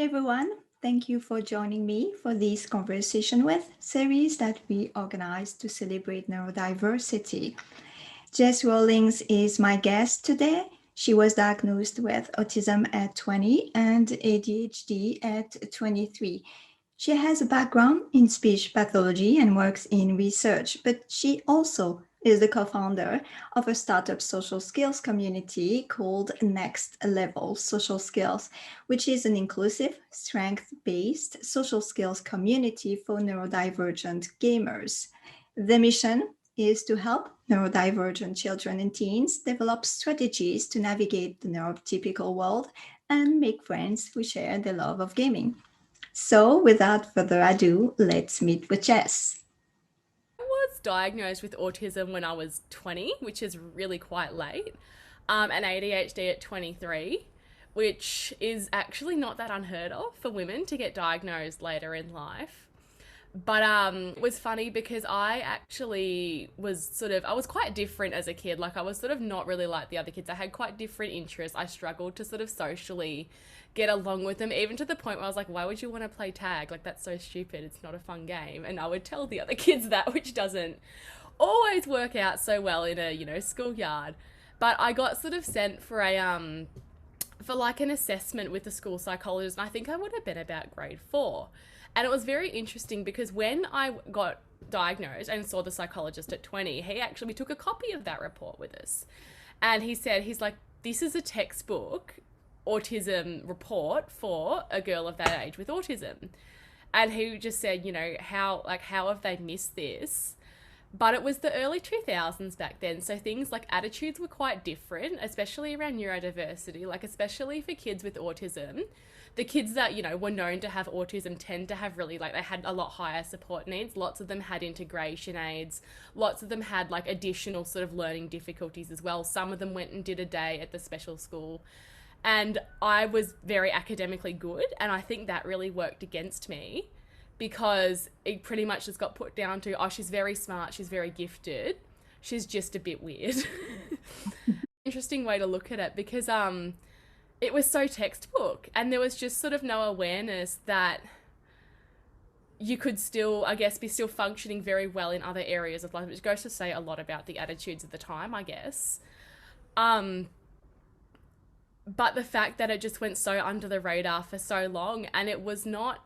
everyone, thank you for joining me for this Conversation With series that we organized to celebrate neurodiversity. Jess Rowlings is my guest today. She was diagnosed with autism at 20 and ADHD at 23. She has a background in speech pathology and works in research, but she also is the co-founder of a startup social skills community called Next Level Social Skills, which is an inclusive, strength-based social skills community for neurodivergent gamers. The mission is to help neurodivergent children and teens develop strategies to navigate the neurotypical world and make friends who share the love of gaming. So, without further ado, let's meet with Jess. I was diagnosed with autism when I was 20, which is really quite late, and ADHD at 23, which is actually not that unheard of for women to get diagnosed later in life. But it was funny because I actually I was quite different as a kid. Like I was sort of not really like the other kids. I had quite different interests. I struggled to sort of socially get along with them, even to the point where I was like, why would you want to play tag? Like that's so stupid. It's not a fun game. And I would tell the other kids that, which doesn't always work out so well in a, schoolyard. But I got sort of sent for like an assessment with the school psychologist, and I think I would have been about grade 4. And it was very interesting because when I got diagnosed and saw the psychologist at 20, we took a copy of that report with us. And he's like, this is a textbook autism report for a girl of that age with autism. And he just said, how have they missed this? But it was the early 2000s back then, so things like attitudes were quite different, especially around neurodiversity, like especially for kids with autism. The kids that, were known to have autism tend to have really, like, they had a lot higher support needs. Lots of them had integration aids. Lots of them had, like, additional sort of learning difficulties as well. Some of them went and did a day at the special school. And I was very academically good, and I think that really worked against me because it pretty much just got put down to, oh, she's very smart, she's very gifted, she's just a bit weird. Interesting way to look at it because it was so textbook, and there was just sort of no awareness that you could still, I guess, be still functioning very well in other areas of life, which goes to say a lot about the attitudes of the time, I guess. But the fact that it just went so under the radar for so long, and it was not,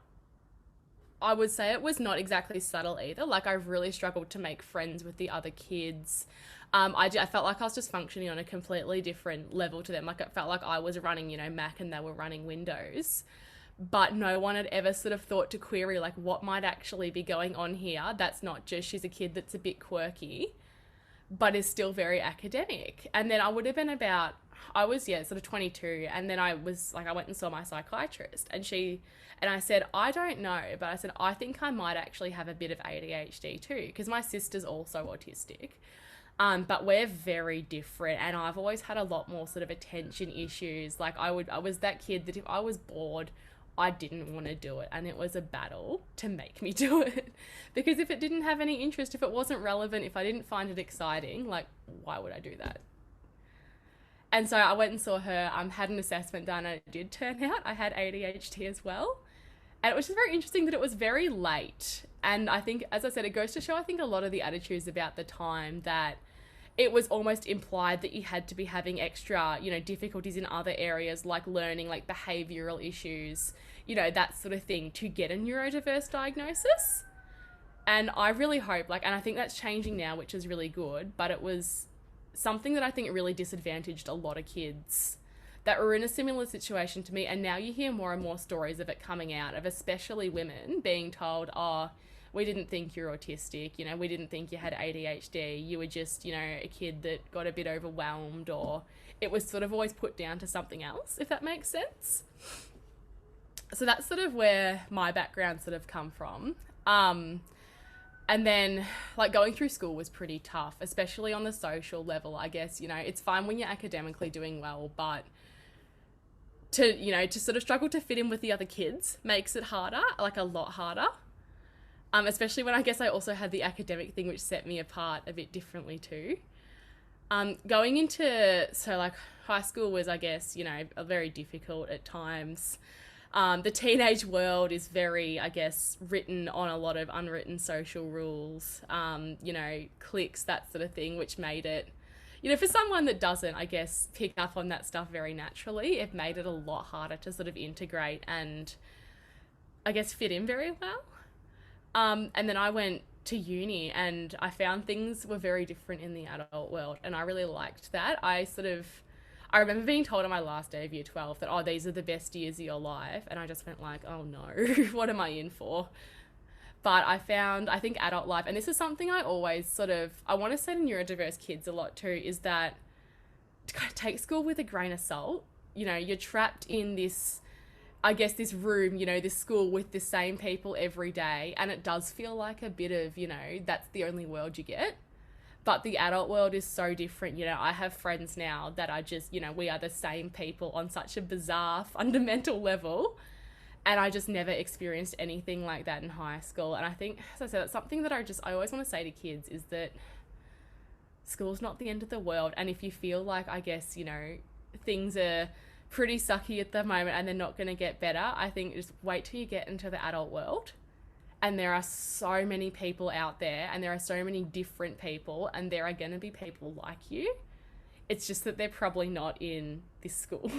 I would say it was not exactly subtle either. Like I really struggled to make friends with the other kids. I felt like I was just functioning on a completely different level to them. Like it felt like I was running, Mac and they were running Windows. But no one had ever sort of thought to query like what might actually be going on here. That's not just she's a kid that's a bit quirky, but is still very academic. And then I would have been about, I was, sort of 22. And then I went and saw my psychiatrist, and I said, I don't know, but I said, I think I might actually have a bit of ADHD too, because my sister's also autistic. But we're very different, and I've always had a lot more sort of attention issues. Like I was that kid that if I was bored, I didn't want to do it, and it was a battle to make me do it. Because if it didn't have any interest, if it wasn't relevant, if I didn't find it exciting, like why would I do that? And so I went and saw her, had an assessment done, and it did turn out I had ADHD as well. And it was just very interesting that it was very late. And I think, as I said, it goes to show, I think, a lot of the attitudes about the time that it was almost implied that you had to be having extra, difficulties in other areas like learning, like behavioral issues, that sort of thing to get a neurodiverse diagnosis. And I really hope, and I think that's changing now, which is really good, but it was something that I think really disadvantaged a lot of kids that were in a similar situation to me. And now you hear more and more stories of it coming out, of especially women being told, oh, we didn't think you're autistic, we didn't think you had ADHD, you were just, a kid that got a bit overwhelmed, or it was sort of always put down to something else, if that makes sense. So that's sort of where my background sort of come from. And then, going through school was pretty tough, especially on the social level, I guess. It's fine when you're academically doing well, but to sort of struggle to fit in with the other kids makes it harder, like a lot harder. Especially when I guess I also had the academic thing, which set me apart a bit differently too. Going into, high school was, I guess, very difficult at times. The teenage world is very, I guess, written on a lot of unwritten social rules, cliques, that sort of thing, which made it, for someone that doesn't, I guess, pick up on that stuff very naturally, it made it a lot harder to sort of integrate and, I guess, fit in very well. And then I went to uni and I found things were very different in the adult world, and I really liked that. I remember being told on my last day of year 12 that, oh, these are the best years of your life. And I just went like, oh no, what am I in for? But I think adult life, and this is something I always I want to say to neurodiverse kids a lot too, is that to kind of take school with a grain of salt. You're trapped in this, I guess, this room, this school with the same people every day. And it does feel like a bit of, that's the only world you get. But the adult world is so different. I have friends now that are just, we are the same people on such a bizarre, fundamental level. And I just never experienced anything like that in high school. And I think, as I said, that's something that I always want to say to kids, is that school's not the end of the world. And if you feel like, I guess, things are pretty sucky at the moment and they're not going to get better, I think just wait till you get into the adult world. And there are so many people out there, and there are so many different people, and there are going to be people like you. It's just that they're probably not in this school.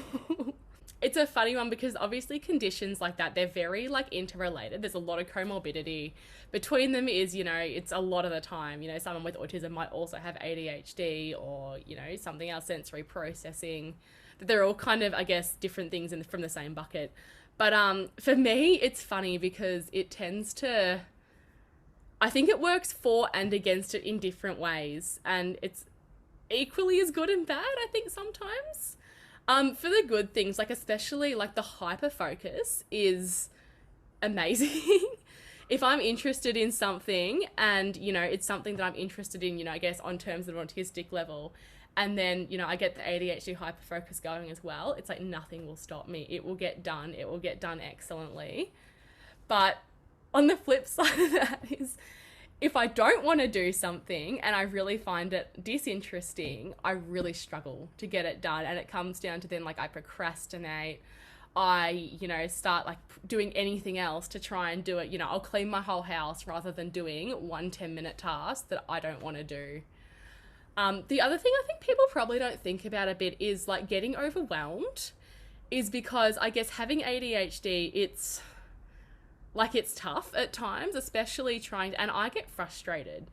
It's a funny one because obviously conditions like that, they're very interrelated. There's a lot of comorbidity between them. It's a lot of the time, someone with autism might also have ADHD or, something else, sensory processing. They're all kind of, I guess, different things from the same bucket. But for me, it's funny because it tends to, I think it works for and against it in different ways. And it's equally as good and bad, I think, sometimes. For the good things, especially the hyper focus is amazing. If I'm interested in something and, it's something that I'm interested in, I guess on terms of an autistic level, and then, I get the ADHD hyperfocus going as well, it's like nothing will stop me. It will get done. It will get done excellently. But on the flip side of that is, if I don't want to do something and I really find it disinteresting, I really struggle to get it done. And it comes down to then, I procrastinate. I, start doing anything else to try and do it. I'll clean my whole house rather than doing one 10-minute task that I don't want to do. The other thing I think people probably don't think about a bit is getting overwhelmed, is because I guess having ADHD, it's tough at times, especially and I get frustrated.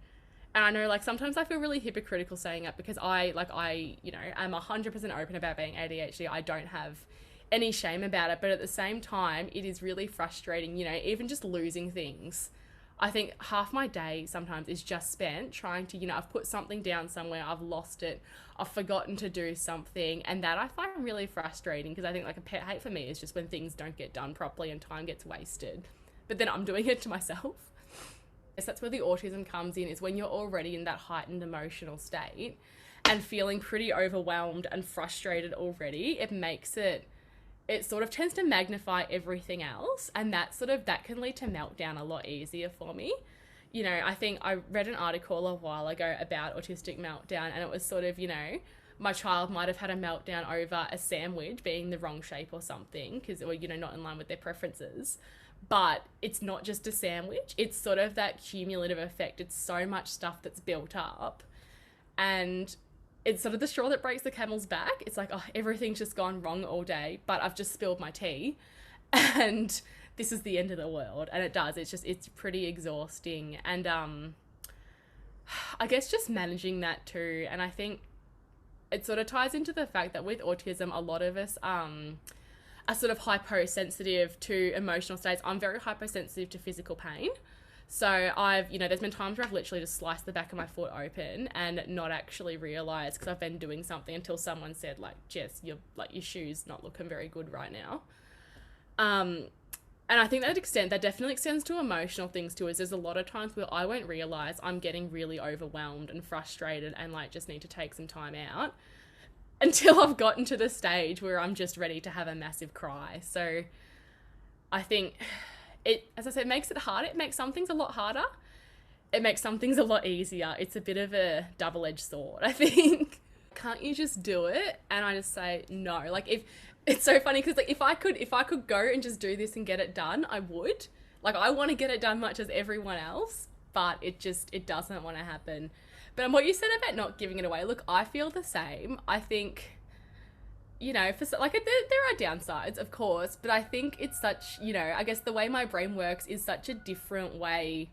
And I know sometimes I feel really hypocritical saying it because I am 100% open about being ADHD. I don't have any shame about it, but at the same time, it is really frustrating, even just losing things. I think half my day sometimes is just spent trying to, I've put something down somewhere, I've lost it, I've forgotten to do something, and that I find really frustrating because I think a pet hate for me is just when things don't get done properly and time gets wasted. But then I'm doing it to myself. Yes, that's where the autism comes in, is when you're already in that heightened emotional state and feeling pretty overwhelmed and frustrated already, it sort of tends to magnify everything else, and that can lead to meltdown a lot easier for me. I think I read an article a while ago about autistic meltdown, and it was my child might have had a meltdown over a sandwich being the wrong shape or something, or not in line with their preferences. But it's not just a sandwich, it's that cumulative effect. It's so much stuff that's built up, and it's the straw that breaks the camel's back. It's everything's just gone wrong all day, but I've just spilled my tea and this is the end of the world. And it does. It's pretty exhausting. And I guess just managing that too. And I think it ties into the fact that with autism, a lot of us are hypersensitive to emotional states. I'm very hypersensitive to physical pain. So there's been times where I've literally just sliced the back of my foot open and not actually realised because I've been doing something until someone said Jess, your shoe's not looking very good right now. And I think that definitely extends to emotional things too, is there's a lot of times where I won't realise I'm getting really overwhelmed and frustrated and just need to take some time out until I've gotten to the stage where I'm just ready to have a massive cry. So I think it, as I said, makes it harder. It makes some things a lot harder. It makes some things a lot easier. It's a bit of a double-edged sword, I think. can't you just do it? And I just say no. Like, if it's so funny because like if I could go and just do this and get it done, I would. Like, I want to get it done much as everyone else, but it doesn't want to happen. But what you said about not giving it away, look, I feel the same. I think, for like there are downsides, of course, but I think it's such, I guess the way my brain works is such a different way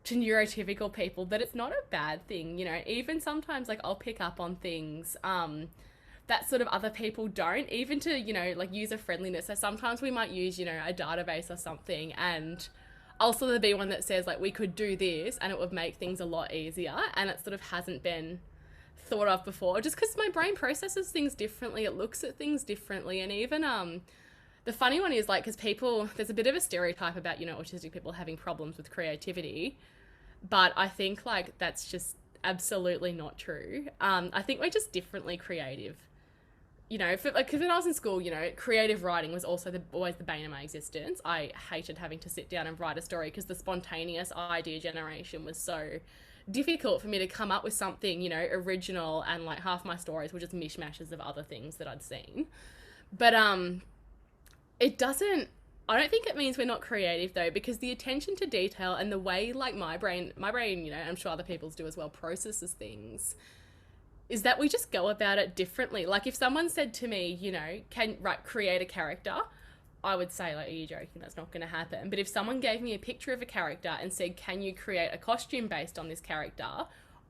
to neurotypical people that it's not a bad thing. Even sometimes like I'll pick up on things that sort of other people don't, even to, like user friendliness. So sometimes we might use, a database or something, and I'll sort of be one that says like we could do this and it would make things a lot easier, and it sort of hasn't been thought of before, just because my brain processes things differently, it looks at things differently. And even the funny one is like, because people, there's a bit of a stereotype about autistic people having problems with creativity, but I think like that's just absolutely not true. I think we're just differently creative. Because when I was in school, creative writing was also always the bane of my existence. I hated having to sit down and write a story because the spontaneous idea generation was so difficult for me to come up with something, original, and like half my stories were just mishmashes of other things that I'd seen. But it doesn't, I don't think it means we're not creative though, because the attention to detail and the way like my brain, I'm sure other people's do as well, processes things, is that we just go about it differently. Like if someone said to me, create a character, I would say like, are you joking? That's not going to happen. But if someone gave me a picture of a character and said, can you create a costume based on this character?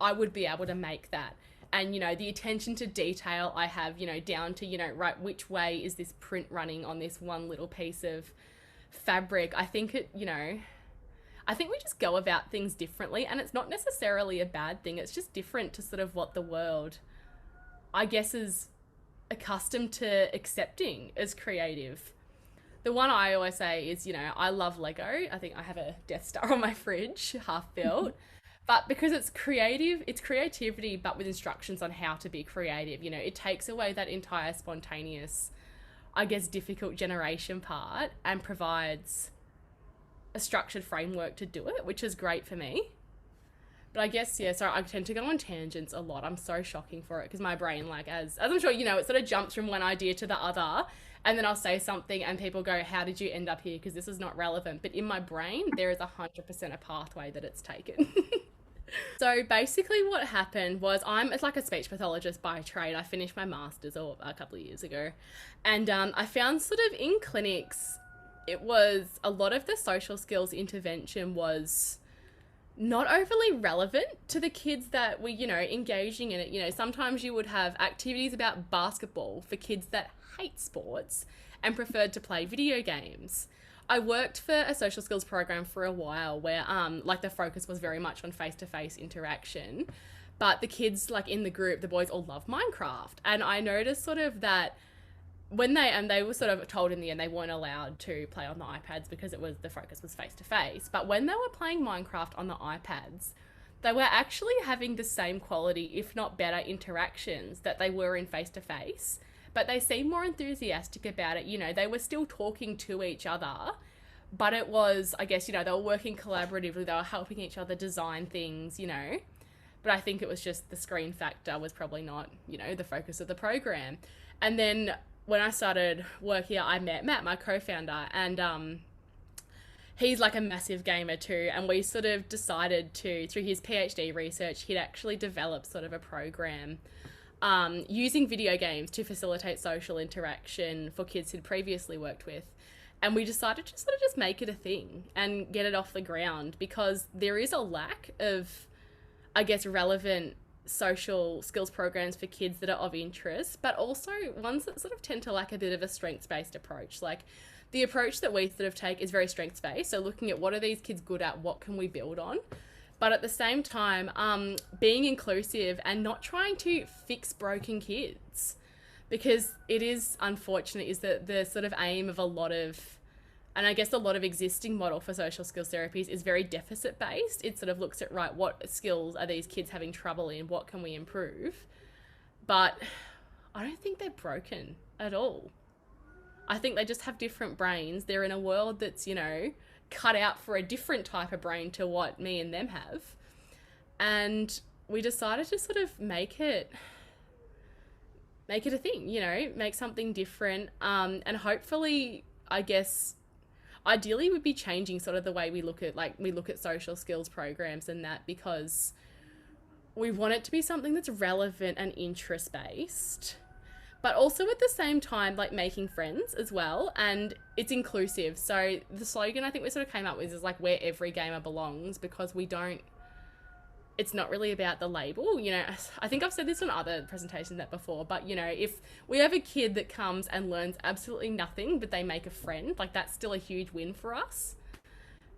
I would be able to make that. And, the attention to detail I have, down to, which way is this print running on this one little piece of fabric? I think I think we just go about things differently, and it's not necessarily a bad thing. It's just different to sort of what the world, I guess, is accustomed to accepting as creative. The one I always say is, I love Lego. I think I have a Death Star on my fridge, half built. But because it's creative, it's creativity, but with instructions on how to be creative. It takes away that entire spontaneous, I guess, difficult generation part and provides a structured framework to do it, which is great for me. But I guess, yeah, so I tend to go on tangents a lot. I'm so shocking for it because my brain, like, as I'm sure it sort of jumps from one idea to the other, and then I'll say something and people go, how did you end up here? Because this is not relevant. But in my brain, there is 100% a pathway that it's taken. So basically what happened was it's like a speech pathologist by trade. I finished my master's a couple of years ago. And I found sort of in clinics, it was a lot of the social skills intervention was not overly relevant to the kids that were, engaging in it. Sometimes you would have activities about basketball for kids that hate sports and preferred to play video games. I worked for a social skills program for a while where like the focus was very much on face-to-face interaction, but the kids like in the group, the boys all love Minecraft. And I noticed sort of that when they were sort of told in the end they weren't allowed to play on the iPads because the focus was face-to-face. But when they were playing Minecraft on the iPads, they were actually having the same quality, if not better, interactions that they were in face-to-face. But they seemed more enthusiastic about it. They were still talking to each other, but it was, I guess, they were working collaboratively. They were helping each other design things, But I think it was just the screen factor was probably not, the focus of the program. And then when I started work here, I met Matt, my co-founder, and he's like a massive gamer too. And we sort of decided through his PhD research, he'd actually developed sort of a program using video games to facilitate social interaction for kids he'd previously worked with. And we decided to sort of just make it a thing and get it off the ground, because there is a lack of, I guess, relevant social skills programs for kids that are of interest, but also ones that sort of tend to lack a bit of a strengths-based approach. Like the approach that we sort of take is very strengths-based. So looking at what are these kids good at, what can we build on? But at the same time, being inclusive and not trying to fix broken kids, because it is unfortunate is that the sort of aim of a lot of, and I guess a lot of existing model for social skills therapies is very deficit based. It sort of looks at, right, what skills are these kids having trouble in? What can we improve? But I don't think they're broken at all. I think they just have different brains. They're in a world that's, cut out for a different type of brain to what me and them have. And we decided to sort of make it, make it a thing, you know, make something different. And hopefully, I guess, ideally would be changing sort of the way we look at social skills programs and that, because we want it to be something that's relevant and interest based, but also at the same time like making friends as well, and it's inclusive. So the slogan I think we sort of came up with is like where every gamer belongs, because we don't, it's not really about the label, you know. I think I've said this on other presentations that before, but you know, if we have a kid that comes and learns absolutely nothing but they make a friend, like that's still a huge win for us,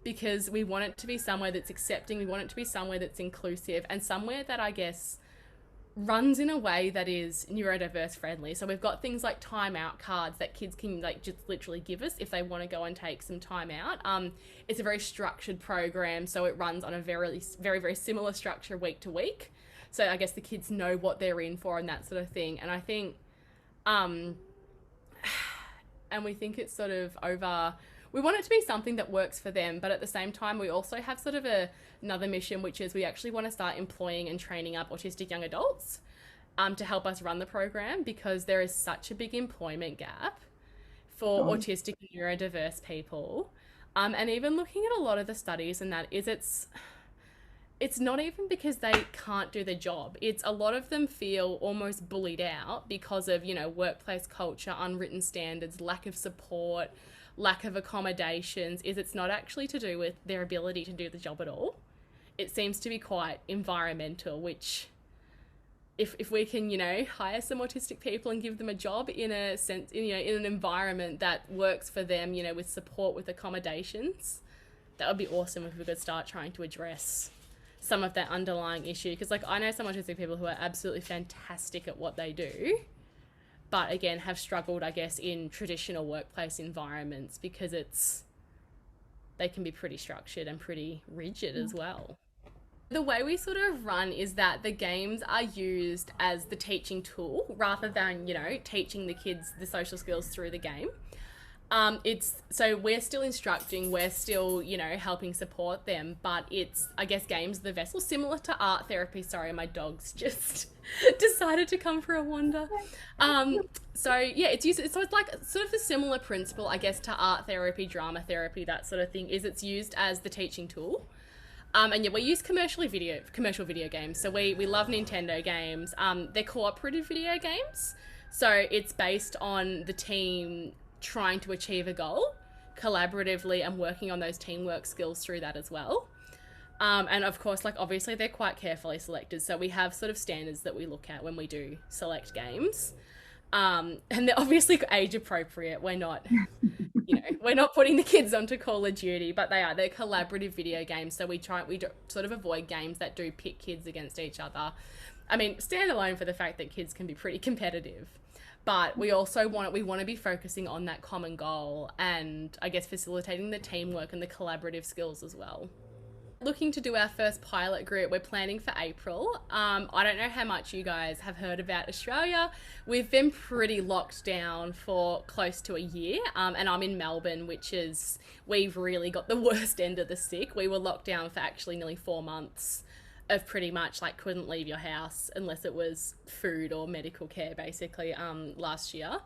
because we want it to be somewhere that's accepting, we want it to be somewhere that's inclusive, and somewhere that I guess runs in a way that is neurodiverse friendly. So we've got things like timeout cards that kids can like just literally give us if they want to go and take some time out. It's a very structured program, so it runs on a very similar structure week to week. So I guess the kids know what they're in for and that sort of thing. And I think, and we think it's sort of over. We want it to be something that works for them, but at the same time, we also have sort of another mission, which is we actually want to start employing and training up autistic young adults to help us run the program, because there is such a big employment gap for autistic and neurodiverse people. And even looking at a lot of the studies and that is it's not even because they can't do the job. It's a lot of them feel almost bullied out because of, you know, workplace culture, unwritten standards, lack of support, lack of accommodations. It's not actually to do with their ability to do the job at all. It seems to be quite environmental, which if we can, you know, hire some autistic people and give them a job in a sense, you know, in an environment that works for them, you know, with support, with accommodations, that would be awesome if we could start trying to address some of that underlying issue. Because like I know some autistic people who are absolutely fantastic at what they do, but again have struggled, I guess, in traditional workplace environments, because they can be pretty structured and pretty rigid as well. The way we sort of run is that the games are used as the teaching tool rather than, you know, teaching the kids the social skills through the game. It's so we're still instructing, we're still, you know, helping support them, but it's, I guess, games the vessel, similar to art therapy. Sorry, my dog's just decided to come for a wander. So yeah, it's used, so it's like sort of the similar principle, I guess, to art therapy, drama therapy, that sort of thing, is it's used as the teaching tool. And yeah, we use commercial video games. So we love Nintendo games. They're cooperative video games. So it's based on the team trying to achieve a goal collaboratively and working on those teamwork skills through that as well. And of course, like obviously they're quite carefully selected. So we have sort of standards that we look at when we do select games. And they're obviously age appropriate. We're not, you know, we're not putting the kids onto Call of Duty, but they're collaborative video games. So we do sort of avoid games that do pit kids against each other. I mean, stand alone for the fact that kids can be pretty competitive, but we also want to be focusing on that common goal and I guess facilitating the teamwork and the collaborative skills as well. Looking to do our first pilot group. We're planning for April. I don't know how much you guys have heard about Australia. We've been pretty locked down for close to a year, and I'm in Melbourne, which is, we've really got the worst end of the stick. We were locked down for actually nearly 4 months of pretty much like couldn't leave your house unless it was food or medical care, basically, last year.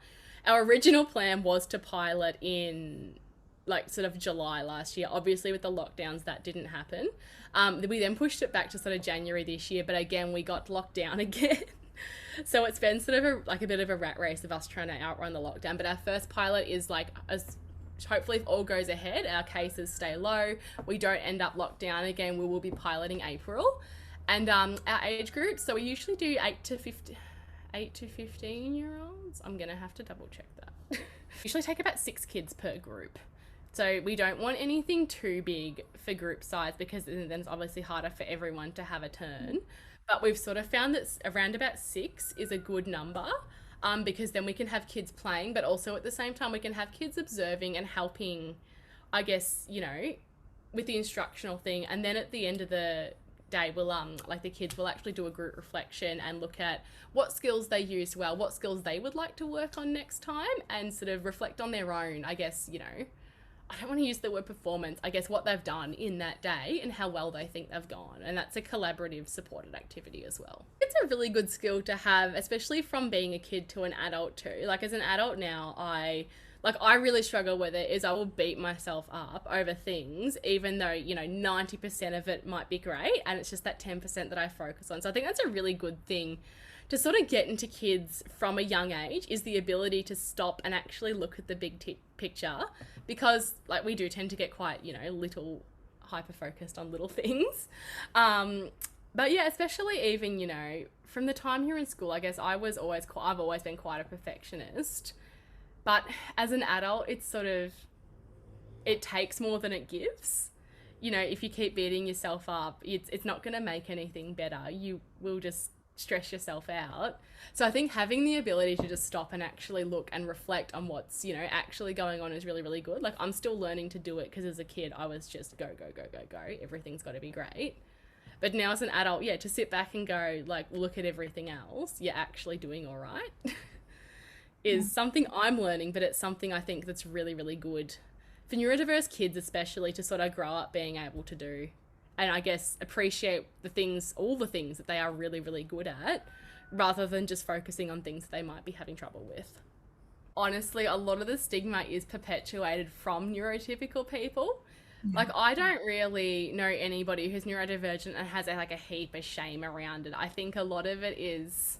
Our original plan was to pilot in like sort of July last year. Obviously with the lockdowns that didn't happen. We then pushed it back to sort of January this year, but again we got locked down again. So it's been sort of a bit of a rat race of us trying to outrun the lockdown. But our first pilot is like, as hopefully if all goes ahead, our cases stay low, we don't end up locked down again, we will be piloting April. And our age group, so we usually do 8 to 15 year olds. I'm gonna have to double check that. Usually take about 6 kids per group. So we don't want anything too big for group size, because then it's obviously harder for everyone to have a turn. But we've sort of found that around about 6 is a good number, because then we can have kids playing, but also at the same time we can have kids observing and helping, I guess, you know, with the instructional thing. And then at the end of the day, we'll like the kids will actually do a group reflection and look at what skills they used well, what skills they would like to work on next time, and sort of reflect on their own, I guess, you know, I don't want to use the word performance, I guess what they've done in that day and how well they think they've gone. And that's a collaborative, supported activity as well. It's a really good skill to have, especially from being a kid to an adult too. Like as an adult now, I really struggle with it is I will beat myself up over things even though, 90% of it might be great and it's just that 10% that I focus on. So I think that's a really good thing to sort of get into kids from a young age is the ability to stop and actually look at the picture because like we do tend to get quite little hyper focused on little things. But yeah, especially even from the time you're in school, I guess I've always been quite a perfectionist, but as an adult it's sort of it takes more than it gives. If you keep beating yourself up, it's not going to make anything better. You will just stress yourself out. So I think having the ability to just stop and actually look and reflect on what's, actually going on is really, really good. Like I'm still learning to do it because as a kid I was just go, go, go, go, go. Everything's got to be great. But now as an adult, yeah, to sit back and go, like, look at everything else, you're actually doing all right, Yeah. is something I'm learning, but it's something I think that's really, really good for neurodiverse kids, especially to sort of grow up being able to do. And I guess appreciate all the things that they are really, really good at, rather than just focusing on things that they might be having trouble with. Honestly, a lot of the stigma is perpetuated from neurotypical people. Yeah. Like, I don't really know anybody who's neurodivergent and has like a heap of shame around it. I think a lot of it is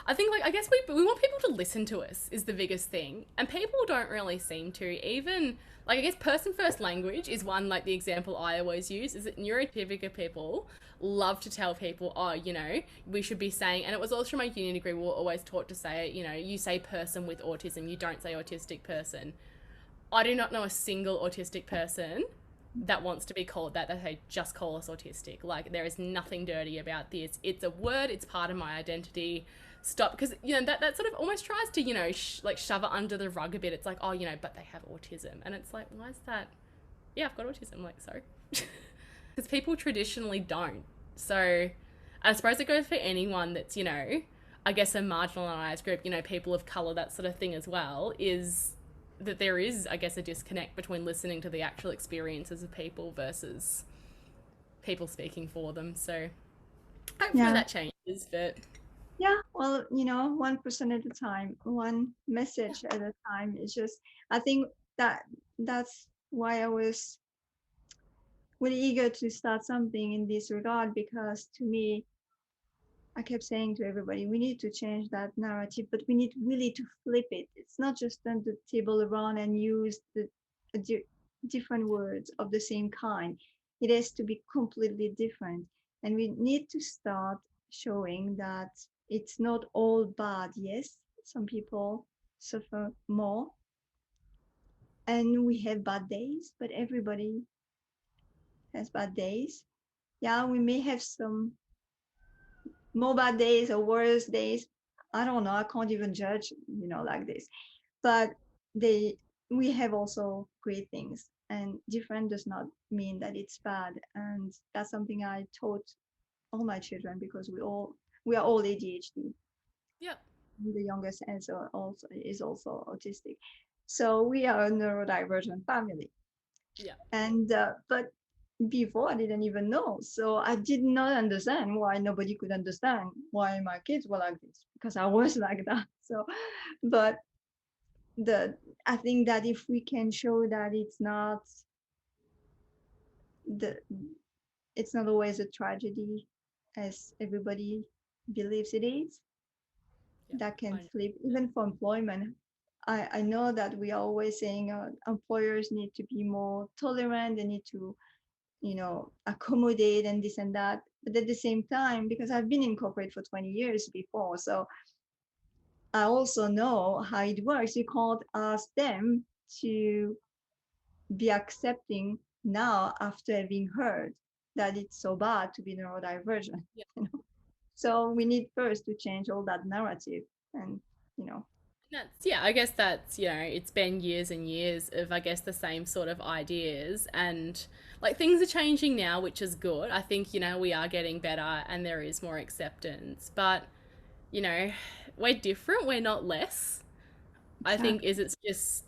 I think like I guess we want people to listen to us is the biggest thing, and people don't really seem to. Even like I guess person first language is one like the example I always use is that neurotypical people love to tell people, oh, we should be saying, and it was also from my uni degree, we were always taught to say it, you say person with autism, you don't say autistic person. I do not know a single autistic person that wants to be called that. They say, just call us autistic. Like, there is nothing dirty about this. It's a word, it's part of my identity. Stop. Because, that sort of almost tries to, like shove it under the rug a bit. It's like, oh, but they have autism. And it's like, why is that? Yeah, I've got autism. Like, so. Because people traditionally don't. So I suppose it goes for anyone that's, I guess a marginalised group, people of colour, that sort of thing as well, is that there is, I guess, a disconnect between listening to the actual experiences of people versus people speaking for them. So hopefully Yeah. that changes, but Yeah. Well, 1% at a time, one message at a time. It's just, I think that that's why I was really eager to start something in this regard, because to me, I kept saying to everybody, we need to change that narrative, but we need really to flip it. It's not just turn the table around and use the different words of the same kind. It has to be completely different. And we need to start showing that it's not all bad. Yes, some people suffer more and we have bad days, but everybody has bad days. Yeah, we may have some more bad days or worse days. I don't know. I can't even judge, like this. But they, we have also great things, and different does not mean that it's bad. And that's something I taught all my children, because we are all ADHD. yeah, The youngest is also autistic, so we are a neurodivergent family. yeah, And but before I didn't even know. So I did not understand why nobody could understand why my kids were like this, because I was like that. So, but the I think that if we can show that the it's not always a tragedy as everybody believes it is, yeah, that can I know. flip even for employment. I know that we are always saying employers need to be more tolerant, they need to accommodate and this and that. But at the same time, because I've been in corporate for 20 years before, so I also know how it works. You can't ask them to be accepting now after having heard that it's so bad to be neurodivergent. Yeah. So we need first to change all that narrative, and you know, Yeah, I guess that's, it's been years and years of, I guess, the same sort of ideas. And like things are changing now, which is good. I think, we are getting better and there is more acceptance. But, you know, we're different, we're not less. I think exactly. is it's just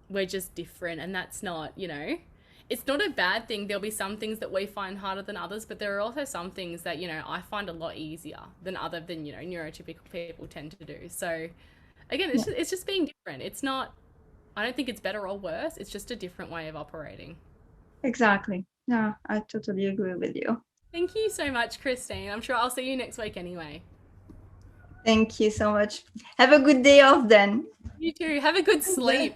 we're just different, and that's not, it's not a bad thing. There'll be some things that we find harder than others, but there are also some things that, I find a lot easier than neurotypical people tend to do. So again, Yeah, it's just being different. It's not, I don't think it's better or worse. It's just a different way of operating. exactly. Yeah, I totally agree with you. Thank you so much, Christine. I'm sure I'll see you next week anyway. Thank you so much. Have a good day off then. You too. Have a good sleep.